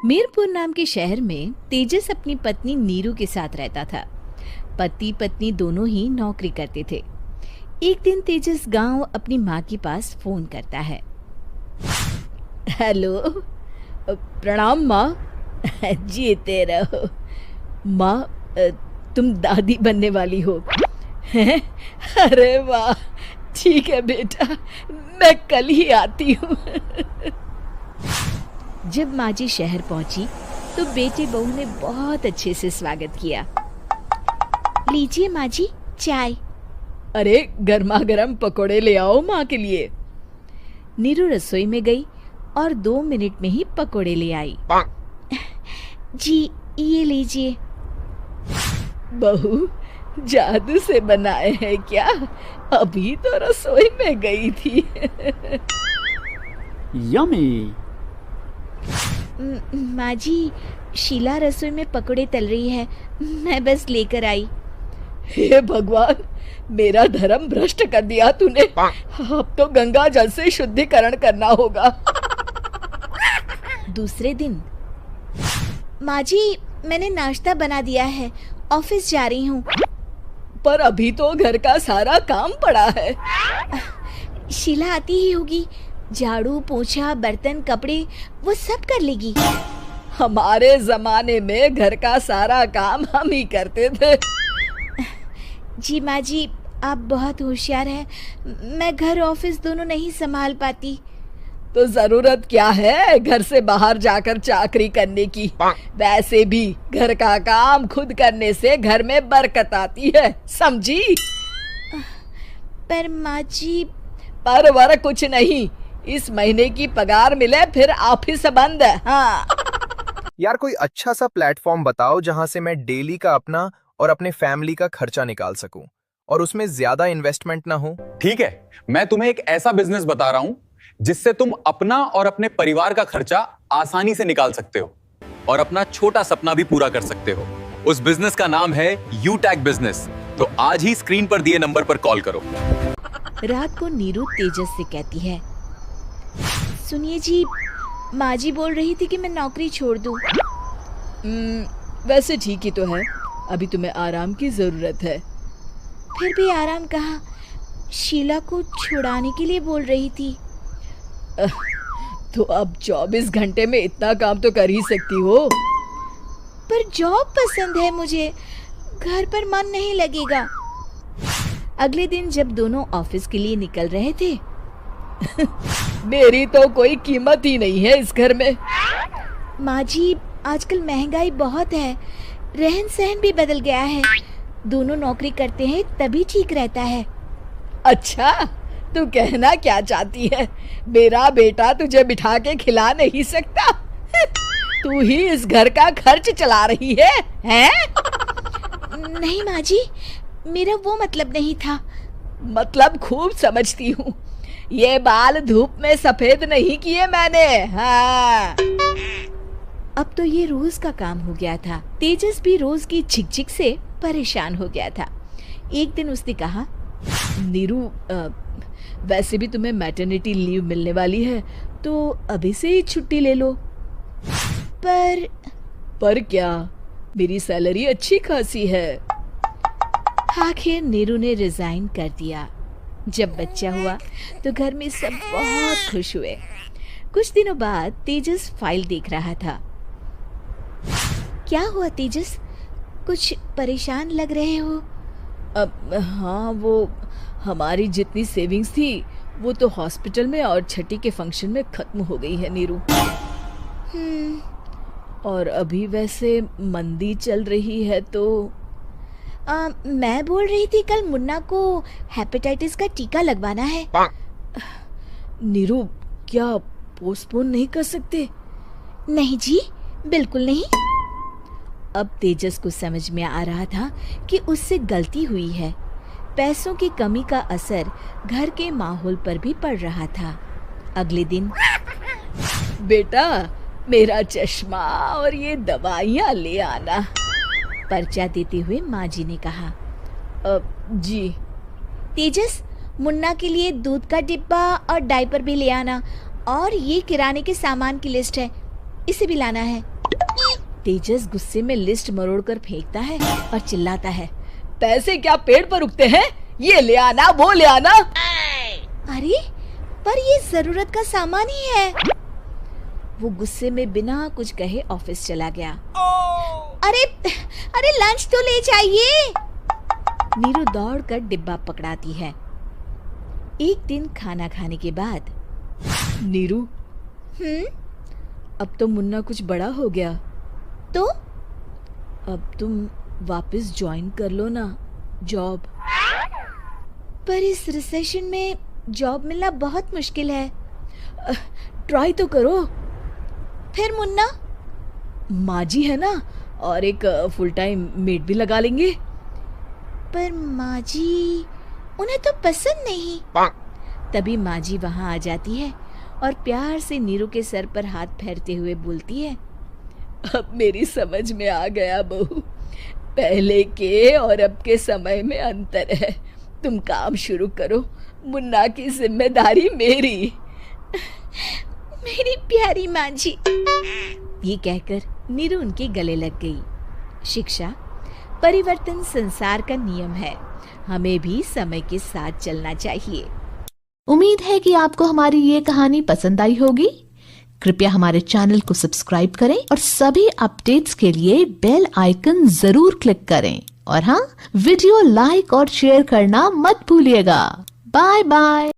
मीरपुर नाम के शहर में तेजस अपनी पत्नी नीरू के साथ रहता था। पति पत्नी दोनों ही नौकरी करते थे। एक दिन तेजस गांव अपनी माँ के पास फोन करता है। हेलो, प्रणाम माँ। जीते रहो माँ, तुम दादी बनने वाली हो हैं? अरे वाह, ठीक है बेटा, मैं कल ही आती हूँ। जब माँ जी शहर पहुंची तो बेटे बहू ने बहुत अच्छे से स्वागत किया। लीजिए माँ जी, चाय। अरे गर्मा गर्म पकोड़े ले आओ माँ के लिए। नीरू रसोई में गई और 2 मिनट में ही पकोड़े ले आई। जी ये लीजिए। बहू जादू से बनाए हैं क्या? अभी तो रसोई में गई थी। यम्मी। माँ जी, शीला रसोई में पकोड़े तल रही है, मैं बस लेकर आई। हे भगवान, मेरा धर्म भ्रष्ट कर दिया तूने। अब तो गंगा जल से शुद्धिकरण करना होगा। दूसरे दिन, माँ जी मैंने नाश्ता बना दिया है, ऑफिस जा रही हूँ। पर अभी तो घर का सारा काम पड़ा है। शीला आती ही होगी, झाड़ू पोछा बर्तन कपड़े वो सब कर लेगी। हमारे जमाने में घर का सारा काम हम ही करते थे। जी माँ जी, आप बहुत होशियार हैं, मैं घर ऑफिस दोनों नहीं संभाल पाती। तो जरूरत क्या है घर से बाहर जाकर चाकरी करने की? वैसे भी घर का काम खुद करने से घर में बरकत आती है, समझी? पर माँ जी। पर वर कुछ नहीं, इस महीने की पगार मिले फिर ऑफिस बंद है। हाँ। यार कोई अच्छा सा प्लेटफॉर्म बताओ जहां से मैं डेली का अपना और अपने फैमिली का खर्चा निकाल सकूं और उसमें ज्यादा इन्वेस्टमेंट ना हो। ठीक है, मैं तुम्हें एक ऐसा बिजनेस बता रहा हूं जिससे तुम अपना और अपने परिवार का खर्चा आसानी से निकाल सकते हो और अपना छोटा सपना भी पूरा कर सकते हो। उस बिजनेस का नाम है यूटैग बिजनेस। तो आज ही स्क्रीन पर दिए नंबर पर कॉल करो। रात को नीरू तेजस से कहती है, सुनिए जी, माँ जी बोल रही थी कि मैं नौकरी छोड़ दूं। वैसे ठीक ही तो है, अभी तुम्हें आराम की जरूरत है। फिर भी आराम कहाँ, शीला को छुड़ाने के लिए बोल रही थी। तो अब 24 घंटे में इतना काम तो कर ही सकती हो। पर जॉब पसंद है मुझे, घर पर मन नहीं लगेगा। अगले दिन जब दोनों ऑफिस के लिए निकल रहे थे, मेरी तो कोई कीमत ही नहीं है इस घर में। माँ जी, आजकल महंगाई बहुत है, रहन सहन भी बदल गया है, दोनों नौकरी करते हैं तभी ठीक रहता है। अच्छा, तू कहना क्या चाहती है? मेरा बेटा तुझे बिठा के खिला नहीं सकता? तू ही इस घर का खर्च चला रही है, हैं? नहीं माँ जी, मेरा वो मतलब नहीं था। मतलब खूब समझती हूँ, ये बाल धूप में सफेद नहीं किए मैंने। हाँ। अब तो ये रोज का काम हो गया था। तेजस भी रोज की झिकझिक से परेशान हो गया था। एक दिन उसने कहा, नीरू, वैसे भी तुम्हें मैटरनिटी लीव मिलने वाली है, तो अभी से ही छुट्टी ले लो। पर क्या, मेरी सैलरी अच्छी खासी है। आखिर नीरू ने रिजाइन कर दिया। जब बच्चा हुआ तो घर में सब बहुत खुश हुए। कुछ दिनों बाद तेजस फाइल देख रहा था। क्या हुआ तेजस, कुछ परेशान लग रहे हो? हाँ, वो हमारी जितनी सेविंग्स थी वो तो हॉस्पिटल में और छठी के फंक्शन में खत्म हो गई है नीरू। और अभी वैसे मंदी चल रही है तो मैं बोल रही थी कल मुन्ना को हेपेटाइटिस का टीका लगवाना है। नीरू, क्या पोस्टपोन नहीं कर सकते? नहीं जी, बिल्कुल नहीं। अब तेजस को समझ में आ रहा था कि उससे गलती हुई है। पैसों की कमी का असर घर के माहौल पर भी पड़ रहा था। अगले दिन, बेटा मेरा चश्मा और ये दवाइयाँ ले आना, पर्चा देते हुए माँ जी ने कहा। जी। तेजस, मुन्ना के लिए दूध का डिब्बा और डायपर भी ले आना, और ये किराने के सामान की लिस्ट है, इसे भी लाना है। तेजस गुस्से में लिस्ट मरोड़ कर फेंकता है और चिल्लाता है, पैसे क्या पेड़ पर उगते हैं? ये ले आना, वो ले आना। अरे पर ये जरूरत का सामान ही है। वो गुस्से में बिना कुछ कहे ऑफिस चला गया। अरे अरे लंच तो ले जाइए। नीरू दौड़कर डिब्बा पकड़ाती है। एक दिन खाना खाने के बाद, नीरू, अब तो मुन्ना कुछ बड़ा हो गया, तो अब तुम वापस ज्वाइन कर लो ना जॉब। पर इस रिसेशन में जॉब मिलना बहुत मुश्किल है। ट्राई तो करो। फिर मुन्ना? माँ जी है ना, और एक फुल टाइम मेड भी लगा लेंगे। पर माँ जी, उन्हें तो पसंद नहीं। तभी माँ जी वहाँ आ जाती है और प्यार से नीरू के सर पर हाथ फेरते हुए बोलती है, अब मेरी समझ में आ गया बहू, पहले के और अब के समय में अंतर है। तुम काम शुरू करो, मुन्ना की जिम्मेदारी मेरी। मेरी प्यारी माँ जी। ये कहकर नीरू उनके गले लग गई। शिक्षा, परिवर्तन संसार का नियम है, हमें भी समय के साथ चलना चाहिए। उम्मीद है कि आपको हमारी ये कहानी पसंद आई होगी। कृपया हमारे चैनल को सब्सक्राइब करें और सभी अपडेट्स के लिए बेल आइकन जरूर क्लिक करें। और हाँ, वीडियो लाइक और शेयर करना मत भूलिएगा। Bye bye.